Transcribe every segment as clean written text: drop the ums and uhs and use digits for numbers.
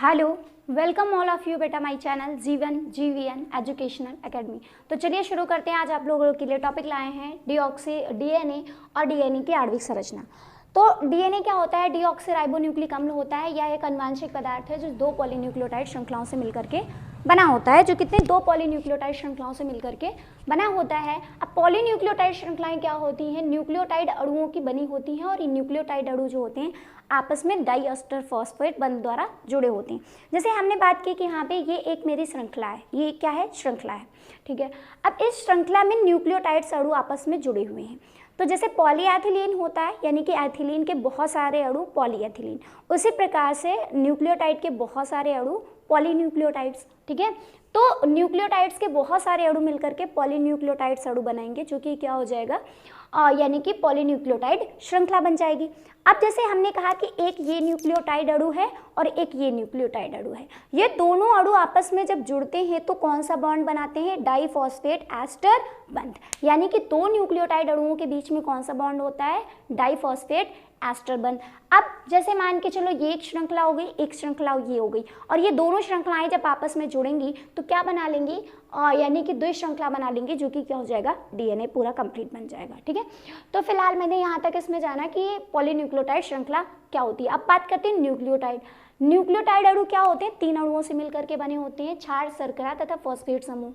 Hello, welcome all of you बेटा my channel G1 GVN educational academy. तो चलिए शुरू करते हैं। आज आप लोगों के लिए टॉपिक लाए हैं डीएनए और डीएनए की आणविक संरचना। तो डीएनए क्या होता है? डीऑक्सीराइबोन्यूक्लिक अम्ल होता है। यह एक अनुवांशिक पदार्थ है जो दो पॉलीन्यूक्लियोटाइड श्रृंखलाओं से मिलकर के बना होता है। जो कितने दो पॉलीन्यूक्लियोटाइड श्रृंखलाओं से मिलकर के बना होता है। अब पॉलीन्यूक्लियोटाइड श्रृंखलाएं क्या होती हैं? न्यूक्लियोटाइड अणुओं की बनी होती हैं और ये न्यूक्लियोटाइड अणु जो होते हैं आपस में डाइएस्टर फॉस्फेट बंध द्वारा जुड़े होते हैं। जैसे हमने बात की कि यहाँ पे ये एक मेरी श्रृंखला है, ये क्या है? श्रृंखला है, ठीक है। अब इस श्रृंखला में न्यूक्लियोटाइड्स अणु आपस में जुड़े हुए हैं। तो जैसे पॉलीएथिलीन होता है, यानी कि एथिलीन के बहुत सारे अणु पॉलीएथिलीन, उसी प्रकार से न्यूक्लियोटाइड के बहुत सारे अणु पॉलीन्यूक्लियोटाइड्स, ठीक है। तो न्यूक्लियोटाइड्स के बहुत सारे अणु मिलकर के पॉलीन्यूक्लियोटाइड्स अणु बनाएंगे, जो कि क्या हो जाएगा? यानी कि पॉलीन्यूक्लियोटाइड श्रृंखला बन जाएगी। अब जैसे हमने कहा कि एक ये न्यूक्लियोटाइड अणु है और एक ये न्यूक्लियोटाइड अणु है, ये दोनों अणु आपस में जब जुड़ते हैं तो कौन सा बॉन्ड बनाते हैं? डाइफॉस्फेट एस्टर बंध। यानी कि दो न्यूक्लियोटाइड अणुओं के बीच में कौन सा बॉन्ड होता है? डाइफॉस्फेट एस्टर बंध। अब जैसे मान के चलो ये एक श्रृंखला हो गई, एक श्रृंखला ये हो गई, और ये दोनों श्रृंखलाएं जब आपस में जुड़ेंगी तो क्या बना लेंगी? यानी कि द्वि श्रृंखला बना लेंगे, जो कि क्या हो जाएगा? डीएनए पूरा कंप्लीट बन जाएगा, ठीक है। तो फिलहाल मैंने यहाँ तक इसमें जाना कि पॉलीन्यूक्लियोटाइड श्रृंखला क्या होती है। अब बात करते हैं न्यूक्लियोटाइड। न्यूक्लियोटाइड अणु क्या होते हैं? तीन अणुओं से मिलकर के बने होते हैं, क्षार, शर्करा तथा फॉस्फेट समूह।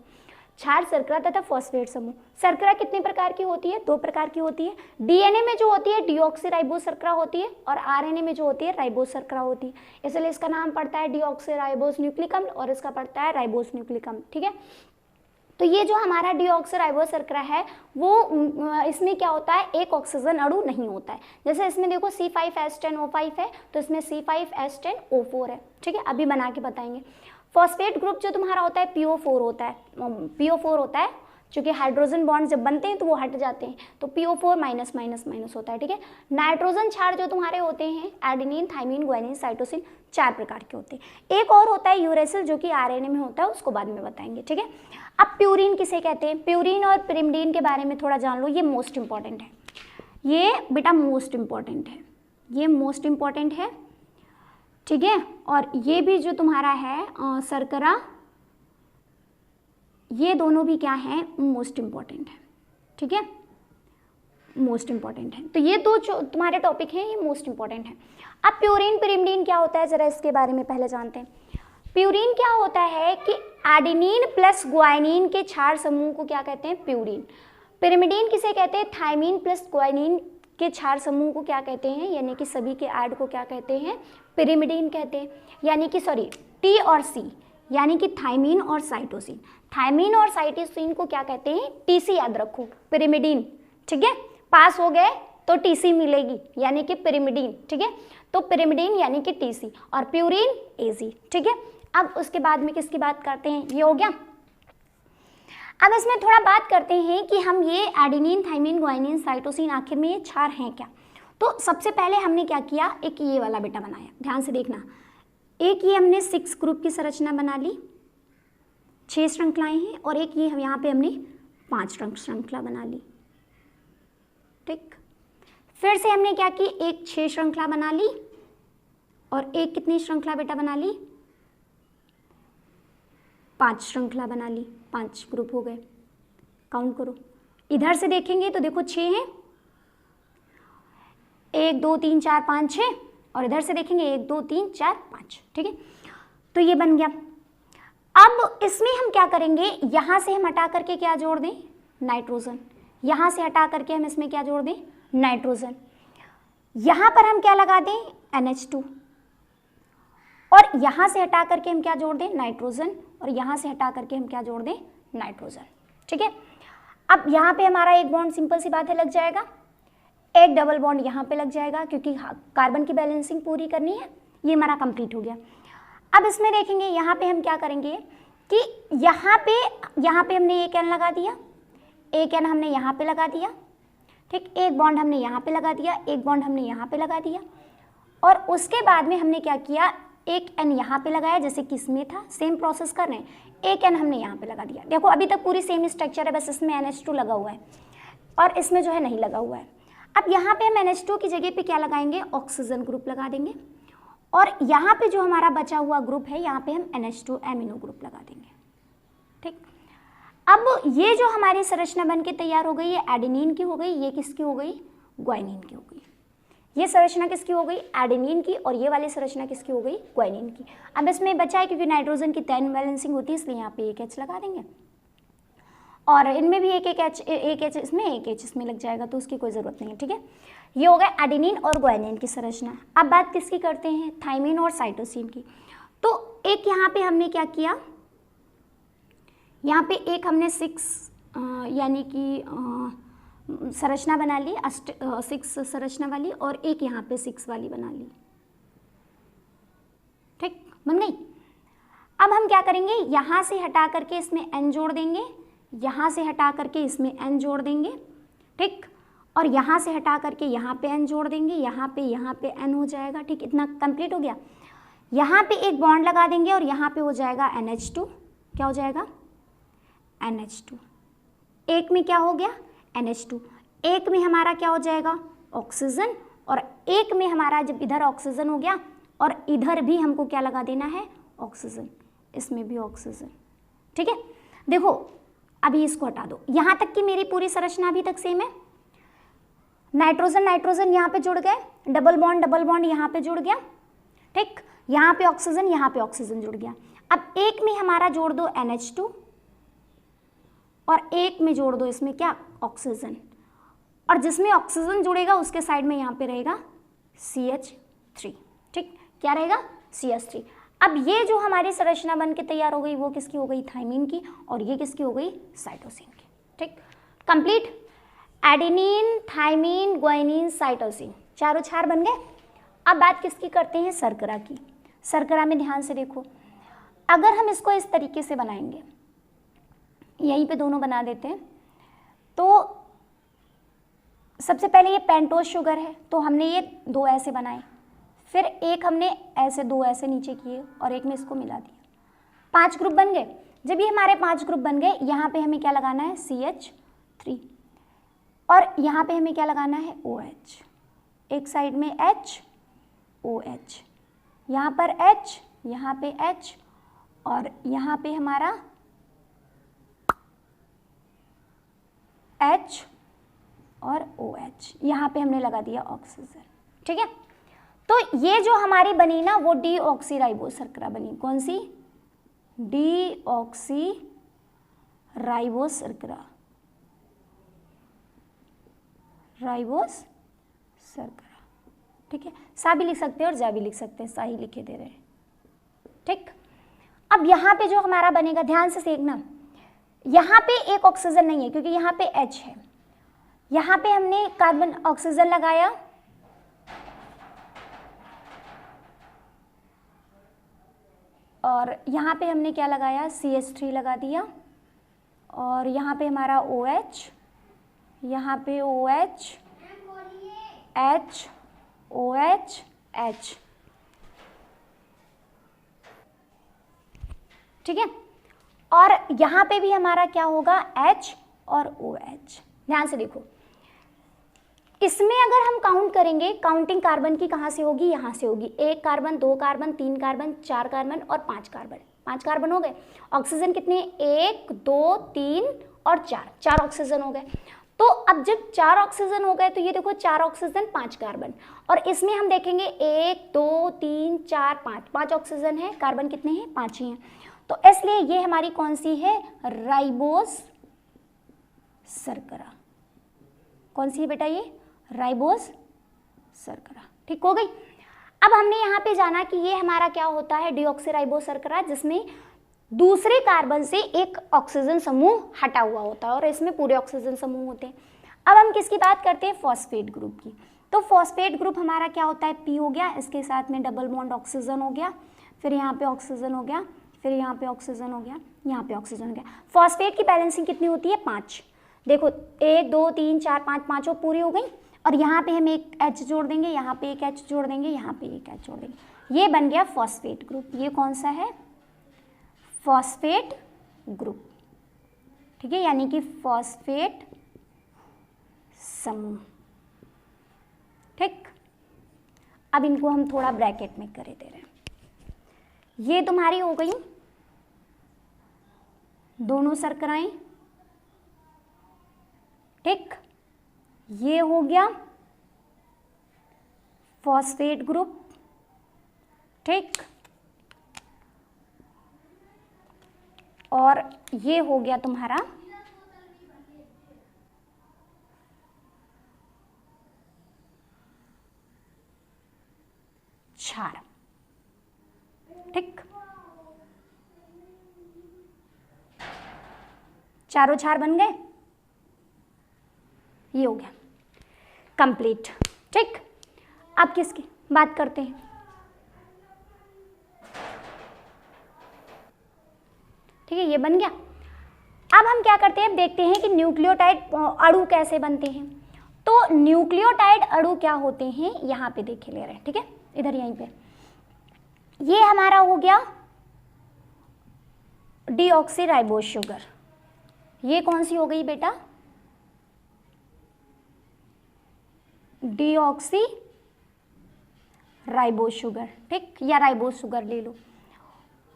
क्षार, शर्करा तथा फॉस्फेट समूह। शर्करा कितने प्रकार की होती है? दो प्रकार की होती है। डीएनए में जो होती है डीऑक्सीराइबोस शर्करा होती है, और आरएनए में जो होती है राइबोस शर्करा होती है। इसलिए इसका नाम पड़ता है डीऑक्सीराइबोस न्यूक्लिक अम्ल और इसका पड़ता है राइबोस न्यूक्लिक अम्ल, ठीक है। तो ये जो हमारा डीऑक्सीराइबोस शर्करा है वो इसमें क्या होता है? एक ऑक्सीजन अणु नहीं होता है। जैसे इसमें देखो C5H10O5 है, तो इसमें C5H10O4 है, ठीक है। अभी बना के बताएंगे। फॉस्फेट ग्रुप जो तुम्हारा होता है PO4 होता है, PO4 होता है, क्योंकि हाइड्रोजन बॉन्ड जब बनते हैं तो वो हट जाते हैं, तो PO4 माइनस माइनस माइनस होता है, ठीक है। नाइट्रोजन क्षार जो तुम्हारे होते हैं एडेनिन, थाइमिन, ग्वानिन, साइटोसिन, चार प्रकार के होते हैं। एक और होता है यूरेसिल, जो कि आरएनए में होता है, उसको बाद में बताएंगे, ठीक है। अब प्यूरिन किसे कहते हैं? प्यूरिन और पिरिमिडीन के बारे में थोड़ा जान लो, ये मोस्ट इंपॉर्टेंट है। ये बेटा मोस्ट इंपॉर्टेंट है, ये मोस्ट इंपॉर्टेंट है, ठीक है। और ये भी जो तुम्हारा है शर्करा, ये दोनों भी क्या है? मोस्ट इंपॉर्टेंट है, ठीक है, मोस्ट इंपॉर्टेंट है। तो ये दो जो तुम्हारे टॉपिक हैं ये मोस्ट इंपॉर्टेंट है। अब प्यूरिन पिरिमिडीन क्या होता है, जरा इसके बारे में पहले जानते हैं। प्यूरिन क्या होता है कि एडेनिन प्लस ग्वानिन के क्षार समूह को क्या कहते हैं? प्यूरिन। पिरिमिडीन किसे कहते हैं? थाइमिन प्लस ग्वानिन के क्षार समूह को क्या कहते हैं? यानी कि सभी के ऐड को क्या कहते हैं? पिरिमिडीन कहते हैं। यानी कि सॉरी, टी और सी, यानी कि थाइमिन और साइटोसिन। थाइमिन और साइटोसिन को क्या कहते हैं? टीसी याद रखो, पिरिमिडीन, ठीक है। पास हो गए तो टीसी मिलेगी, यानी कि पिरिमिडीन, ठीक है। तो पिरिमिडीन यानी कि टीसी, और प्यूरिन एजी, ठीक है। अब उसके बाद में किसकी बात करते हैं? ये हो गया। अब इसमें थोड़ा बात करते हैं कि हम ये एडेनिन, थाइमिन, ग्वानिन, साइटोसिन, आखिर में ये क्षार हैं क्या। तो सबसे पहले हमने क्या किया? एक ये वाला बेटा बनाया, ध्यान से देखना। एक ये हमने 6 ग्रुप की संरचना बना ली, 6 श्रृंखलाएं हैं, और एक ये हम यहाँ पे हमने 5 श्रृंखला बना ली, ठीक। फिर से हमने क्या की? एक 6 श्रृंखला बना ली, और एक कितनी श्रृंखला बेटा बना ली? 5 श्रृंखला बना ली, 5 ग्रुप हो गए। काउंट करो, इधर से देखेंगे तो देखो 6 हैं, 1 2 3 4 5 6, और इधर से देखेंगे 1 2 3 4 5, ठीक है। तो ये बन गया। अब इसमें हम क्या करेंगे? यहां से हम हटा करके क्या जोड़ दें? नाइट्रोजन। यहां से हटा करके हम इसमें क्या जोड़ दें? नाइट्रोजन। यहां पर हम क्या लगा दें? NH2। और यहां से हटा करके हम क्या जोड़ दें? नाइट्रोजन। और यहां से हटा करके हम क्या जोड़ दें? नाइट्रोजन, ठीक है। अब यहां पे हमारा एक बॉन्ड, सिंपल सी बात है, लग जाएगा। एक डबल बॉन्ड यहाँ पे लग जाएगा, क्योंकि कार्बन की बैलेंसिंग पूरी करनी है। ये हमारा कंप्लीट हो गया। अब इसमें देखेंगे यहाँ पे हम क्या करेंगे कि यहाँ पे हमने एक एन लगा दिया, एक एन हमने यहाँ पे लगा दिया, ठीक। एक बॉन्ड हमने यहाँ पे लगा दिया, एक बॉन्ड हमने यहाँ पे लगा दिया, और उसके बाद में हमने क्या किया? एक एन यहाँ पे लगाया, जैसे कि इसमें था, सेम प्रोसेस कर रहे हैं। एक एन हमने यहाँ पे लगा दिया। देखो अभी तक पूरी सेम स्ट्रक्चर है, बस इसमें NH2 लगा हुआ है और इसमें जो है नहीं लगा हुआ है। अब यहाँ पे हम NH2 की जगह पे क्या लगाएंगे? ऑक्सीजन ग्रुप लगा देंगे। और यहाँ पे जो हमारा बचा हुआ ग्रुप है यहाँ पे हम NH2 एमिनो ग्रुप लगा देंगे। ठीक, अब ये जो हमारी संरचना बन के तैयार हो गई, ये एडेनिन की हो गई, ये किसकी हो गई, ग्वानिन की हो गई। ये संरचना किसकी हो गई, एडेनिन की, और ये वाली संरचना किसकी हो गई, ग्वानिन की। अब इसमें बचा है क्योंकि नाइट्रोजन की 10 बैलेंसिंग होती है इसलिए यहाँ पे एक H लगा देंगे, और इनमें भी एक H इसमें एक H इसमें लग जाएगा, तो उसकी कोई ज़रूरत नहीं है। ठीक है, ये हो गया एडेनिन और ग्वानिन की संरचना। अब बात किसकी करते हैं, थाइमिन और साइटोसिन की। तो एक यहाँ पे हमने क्या किया, यहाँ पे एक हमने 6 यानी कि संरचना बना ली, 6 संरचना वाली, और एक यहाँ पे 6 वाली बना ली। ठीक, बन गई। अब हम क्या करेंगे, यहाँ से हटा करके इसमें N जोड़ देंगे, यहाँ से हटा करके इसमें N जोड़ देंगे। ठीक, और यहाँ से हटा करके यहाँ पे N जोड़ देंगे, यहाँ पे N हो जाएगा। ठीक, इतना कंप्लीट हो गया। यहाँ पे एक बॉन्ड लगा देंगे और यहाँ पे हो जाएगा NH2। क्या हो जाएगा, NH2। एक में क्या हो गया, NH2। एक में हमारा क्या हो जाएगा, ऑक्सीजन, और एक में हमारा जब इधर ऑक्सीजन हो गया और इधर भी हमको क्या लगा देना है, ऑक्सीजन, इसमें भी ऑक्सीजन। ठीक है, देखो अभी इसको हटा दो। यहाँ तक की मेरी पूरी संरचना अभी तक सेम है। नाइट्रोजन नाइट्रोजन यहाँ पे जुड़ गए, डबल बॉन्ड यहाँ पे जुड़ गया। ठीक, यहाँ पे ऑक्सीजन जुड़ गया। अब एक में हमारा जोड़ दो NH2 और एक में जोड़ दो इसमें क्या, ऑक्सीजन, और जिसमें ऑक्सीजन जुड़ेगा उसके साइड में यहाँ पे रहेगा CH3। ठीक, क्या रहेगा, CH3। अब ये जो हमारी संरचना बन के तैयार हो गई वो किसकी हो गई, थाइमिन की, और ये किसकी हो गई, साइटोसिन की। ठीक, complete. Adenine, thymine, guanine, cytosine, चारों 4 बन गए। अब बात किसकी करते हैं, शर्करा की। शर्करा में ध्यान से देखो, अगर हम इसको इस तरीके से बनाएंगे, यहीं पे दोनों बना देते हैं, तो सबसे पहले ये पेंटोज शुगर है, तो हमने ये 2 ऐसे बनाए, फिर एक हमने ऐसे 2 ऐसे नीचे किए और एक में इसको मिला दिया। 5 ग्रुप बन गए। जब ये हमारे 5 ग्रुप बन गए, यहाँ पे हमें क्या लगाना है, CH3, और यहाँ पे हमें क्या लगाना है, OH। एक साइड में H, OH, यहाँ पर H, यहाँ पे H, और यहाँ पे हमारा H और OH, यहाँ पे हमने लगा दिया ऑक्सीजन। ठीक है, तो ये जो हमारी बनी ना वो डीऑक्सीराइबोस शर्करा बनी। कौन सी, डीऑक्सीराइबोस शर्करा, राइबोस शर्करा। ठीक है, सा भी लिख सकते हैं और जा भी लिख सकते हैं, सा ही लिखे दे रहे हैं। ठीक, अब यहाँ पे जो हमारा बनेगा, ध्यान से देखना, यहाँ पे एक ऑक्सीजन नहीं है क्योंकि यहाँ पे H है। यहाँ पे हमने कार्बन ऑक्सीजन लगाया, और यहाँ पे हमने क्या लगाया, CH3 लगा दिया, और यहाँ पे हमारा OH, यहाँ पे OH, H, OH, H। ठीक है, और यहाँ पे भी हमारा क्या होगा, H और OH। ध्यान से देखो, इसमें अगर हम काउंट करेंगे, काउंटिंग कार्बन की कहाँ से होगी, यहाँ से होगी। 1 कार्बन, 2 कार्बन, 3 कार्बन, 4 कार्बन और 5 कार्बन। 5 कार्बन हो गए। ऑक्सीजन कितने, 1, 2, 3 और 4 ऑक्सीजन हो गए। तो अब जब 4 ऑक्सीजन हो गए तो ये देखो 4 ऑक्सीजन 5 कार्बन, और इसमें हम देखेंगे 1, 2, 3, 4, 5 ऑक्सीजन है, कार्बन कितने हैं, 5 ही हैं। तो इसलिए ये हमारी कौन सी है, राइबोस शर्करा। कौन सी है बेटा, ये राइबोस शर्करा। ठीक हो गई। अब हमने यहाँ पे जाना कि ये हमारा क्या होता है, डीऑक्सीराइबोस शर्करा, जिसमें दूसरे कार्बन से एक ऑक्सीजन समूह हटा हुआ होता है और इसमें पूरे ऑक्सीजन समूह होते हैं। अब हम किसकी बात करते हैं, फॉस्फेट ग्रुप की। तो फॉस्फेट ग्रुप हमारा क्या होता है, P हो गया, इसके साथ में डबल बॉन्ड ऑक्सीजन हो गया, फिर यहाँ पे ऑक्सीजन हो गया, फिर यहाँ पे ऑक्सीजन हो गया, यहाँ पे ऑक्सीजन हो गया। फॉस्फेट की बैलेंसिंग कितनी होती है, 5। देखो 1, 2, 3, 4, 5, पाँचों पूरी हो गई, और यहाँ पे हम एक H जोड़ देंगे, यहाँ पे एक H जोड़ देंगे, यहाँ पे एक H जोड़ देंगे। ये बन गया फॉस्फेट ग्रुप। ये कौन सा है, फॉस्फेट ग्रुप। ठीक है, यानी कि फॉस्फेट समूह। ठीक, अब इनको हम थोड़ा ब्रैकेट में करे दे रहे हैं। ये तुम्हारी हो गई दोनों शर्कराएं, ठीक। ये हो गया फॉस्फेट ग्रुप, ठीक। और ये हो गया तुम्हारा क्षार, ठीक। चारों क्षार बन गए, ये हो गया कंप्लीट, ठीक। अब किसकी बात करते हैं, ठीक है, ये बन गया। अब हम क्या करते हैं, देखते हैं कि न्यूक्लियोटाइड अणु कैसे बनते हैं। तो न्यूक्लियोटाइड अणु क्या होते हैं, यहाँ पे देखे ले रहे हैं, ठीक है, इधर यहीं पे। ये हमारा हो गया डीऑक्सीराइबोज शुगर। ये कौन सी हो गई बेटा, डीऑक्सीराइबोज शुगर, ठीक, या राइबोज शुगर ले लो।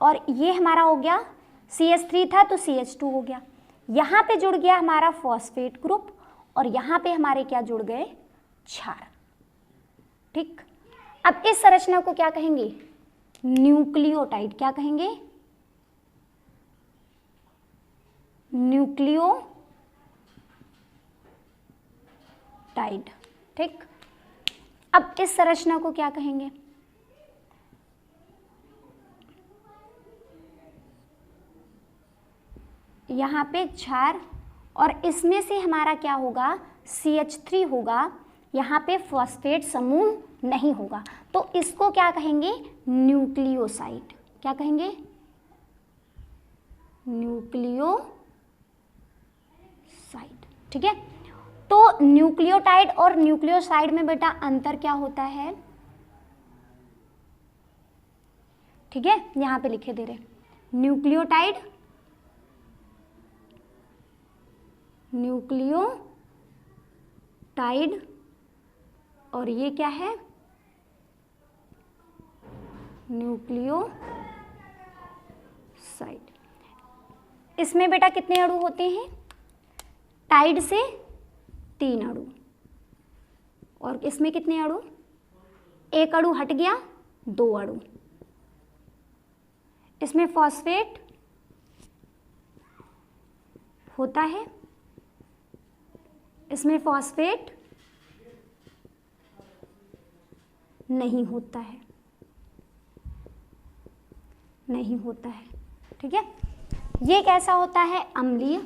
और ये हमारा हो गया CH3 था तो CH2 हो गया। यहाँ पे जुड़ गया हमारा फॉस्फेट ग्रुप और यहाँ पे हमारे क्या जुड़ गए, क्षार, ठीक। अब इस संरचना को क्या कहेंगे, न्यूक्लियोटाइड। क्या कहेंगे, न्यूक्लियोटाइड, ठीक। अब इस संरचना को क्या कहेंगे, यहाँ पे क्षार और इसमें से हमारा क्या होगा, CH3 होगा, यहाँ पे फॉस्फेट समूह नहीं होगा, तो इसको क्या कहेंगे, न्यूक्लियोसाइड। क्या कहेंगे, न्यूक्लियोसाइड, ठीक है। तो न्यूक्लियोटाइड और न्यूक्लियोसाइड में बेटा अंतर क्या होता है, ठीक है, यहाँ पे लिखे दे रहे, न्यूक्लियोटाइड, न्यूक्लियोटाइड और ये क्या है, न्यूक्लियोसाइड। इसमें बेटा कितने अणु होते हैं, टाइड से 3 अणु, और इसमें कितने अणु, 1 अणु हट गया, 2 अणु। इसमें फॉस्फेट होता है, इसमें फॉस्फेट नहीं होता है, नहीं होता है, ठीक है। ये कैसा होता है, अम्लीय,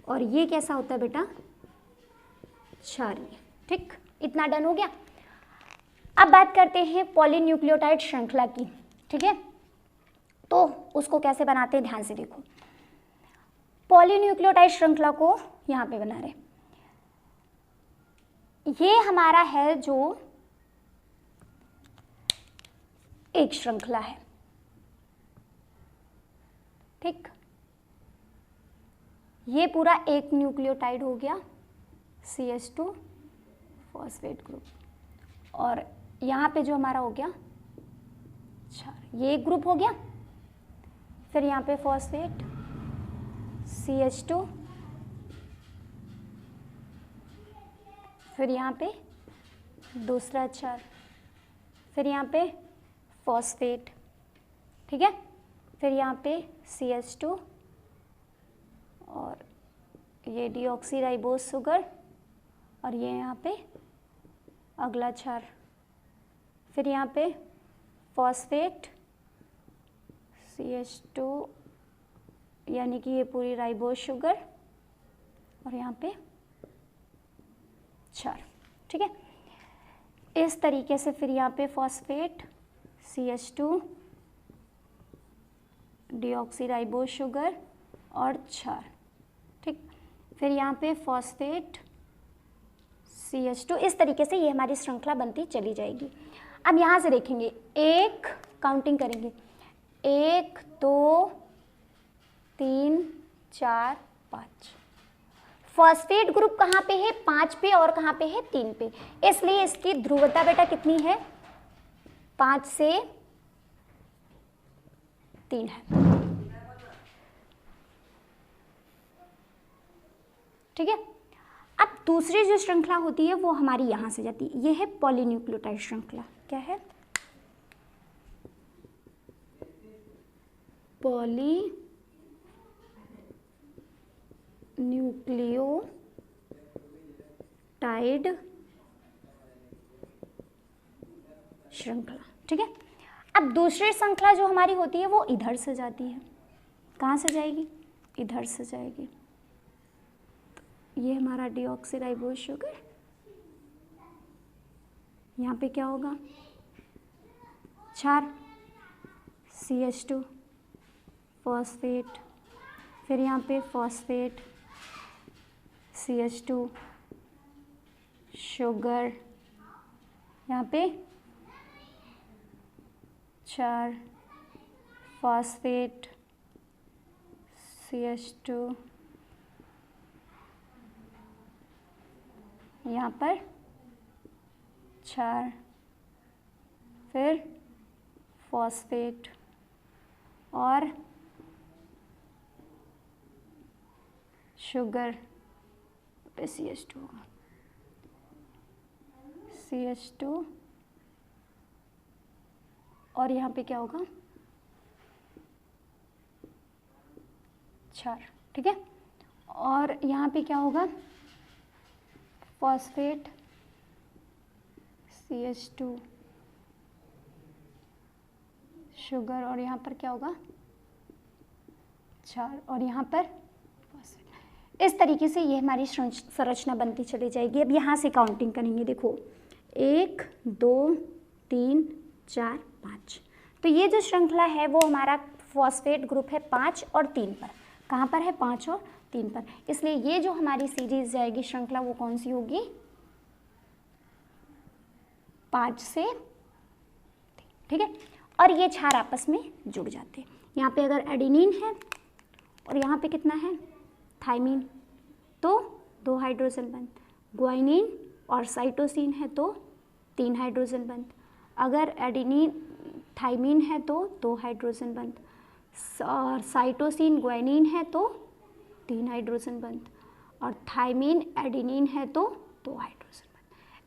और ये कैसा होता है बेटा, क्षारीय, ठीक। इतना डन हो गया। अब बात करते हैं पॉलीन्यूक्लियोटाइड श्रृंखला की, ठीक है। तो उसको कैसे बनाते हैं, ध्यान से देखो। पॉलीन्यूक्लियोटाइड श्रृंखला को यहां पे बना रहे, ये हमारा है जो एक श्रृंखला है, ठीक। ये पूरा एक न्यूक्लियोटाइड हो गया, CH2 फॉस्फेट ग्रुप, और यहाँ पे जो हमारा हो गया क्षार, ये एक ग्रुप हो गया। फिर यहाँ पे फॉस्फेट, CH2, फिर यहाँ पे दूसरा क्षार, फिर यहाँ पे फॉस्फेट, ठीक है। फिर यहाँ पे CH2 और ये डीऑक्सीराइबोज शुगर, और ये यहाँ पे अगला क्षार, फिर यहाँ पे फॉस्फेट, CH2 यानी कि ये पूरी राइबोज शुगर, और यहाँ पे क्षार, ठीक है। इस तरीके से फिर यहाँ पे फॉस्फेट, CH2, डीऑक्सीराइबोज शुगर और क्षार, ठीक। फिर यहाँ पे फॉस्फेट, CH2, इस तरीके से ये हमारी श्रृंखला बनती चली जाएगी। अब यहाँ से देखेंगे, एक काउंटिंग करेंगे, 1 2 3 4 5, फॉस्फेट ग्रुप कहाँ पे है, 5 पे और कहाँ पे है, 3 पे, इसलिए इसकी ध्रुवता बेटा कितनी है, 5 से 3 है। ठीक है। अब दूसरी जो श्रृंखला होती है वो हमारी यहां से जाती है, ये है पॉलीन्यूक्लियोटाइड श्रृंखला। क्या है, पॉलीन्यूक्लियोटाइड श्रृंखला। ठीक है। अब दूसरी श्रृंखला जो हमारी होती है वो इधर से जाती है, कहाँ से जाएगी, इधर से जाएगी। ये हमारा डीऑक्सीराइबोज शुगर, यहाँ पे क्या होगा, क्षार CH2 फॉस्फेट, फिर यहाँ पे फॉस्फेट CH2 शुगर, यहाँ पे क्षार फॉस्फेट CH2, यहाँ पर क्षार, फिर फॉस्फेट और शुगर पे CH2 होगा, CH2 और यहाँ पे क्या होगा, क्षार। ठीक है। और यहाँ पे क्या होगा, फॉस्फेट CH2 शुगर और यहाँ पर क्या होगा, क्षार और यहाँ पर फॉस्फेट। इस तरीके से ये हमारी संरचना बनती चली जाएगी। अब यहाँ से काउंटिंग करेंगे, देखो 1 2 3 4 5। तो ये जो श्रृंखला है वो हमारा फॉस्फेट ग्रुप है 5 और 3 पर। कहाँ पर है, 5 और 3 पर। इसलिए ये जो हमारी सीरीज जाएगी श्रृंखला वो कौन सी होगी, 5 से। ठीक है। और ये क्षार आपस में जुड़ जाते हैं। यहाँ पे अगर एडेनिन है और यहाँ पे कितना है, थाइमिन, तो 2 हाइड्रोजन बंद। ग्वाइनिन और साइटोसिन है तो 3 हाइड्रोजन बंद। अगर एडेनिन थाइमिन है तो 2 हाइड्रोजन बंद, और साइटोसिन ग्वाइनिन है तो 3 हाइड्रोजन बंद, और थाइमिन एडेनिन है तो 2 हाइड्रोजन बंद।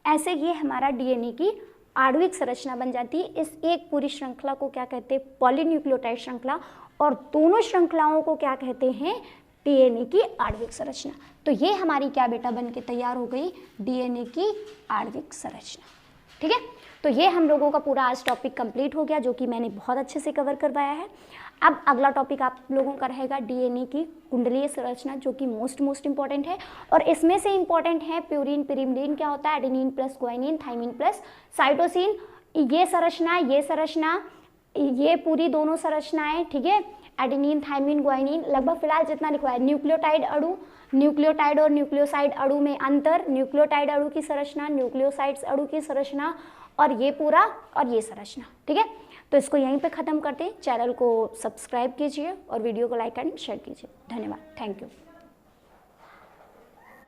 ऐसे ये हमारा डीएनए की आणविक संरचना बन जाती है। इस एक पूरी श्रृंखला को क्या कहते हैं, पॉलीन्यूक्लियोटाइड श्रृंखला, और दोनों श्रृंखलाओं को क्या कहते हैं, डीएनए की आणविक संरचना। तो ये हमारी क्या बेटा बन के तैयार हो गई, डीएनए की आणविक संरचना। ठीक है। तो ये हम लोगों का पूरा आज टॉपिक कंप्लीट हो गया, जो कि मैंने बहुत अच्छे से कवर करवाया है। अब अगला टॉपिक आप लोगों का रहेगा डीएनए की कुंडलीय संरचना, जो कि मोस्ट इंपॉर्टेंट है। और इसमें से इंपॉर्टेंट है प्यूरिन, पिरिमिडिन क्या होता है, adenine plus guanine, thymine plus cytosine, ये संरचना, ये पूरी दोनों संरचनाएं। ठीक है। एडेनिन, थाइमिन, ग्वाइनिन, लगभग फिलहाल जितना लिखवा है, न्यूक्लियोटाइड अणु, न्यूक्लियोटाइड और न्यूक्लियोसाइड अणु में अंतर, न्यूक्लियोटाइड अणु की संरचना, न्यूक्लियोसाइड्स अणु की संरचना, और ये पूरा और ये संरचना। ठीक है। तो इसको यहीं पे ख़त्म करते हैं। चैनल को सब्सक्राइब कीजिए और वीडियो को लाइक एंड शेयर कीजिए। धन्यवाद। Thank you.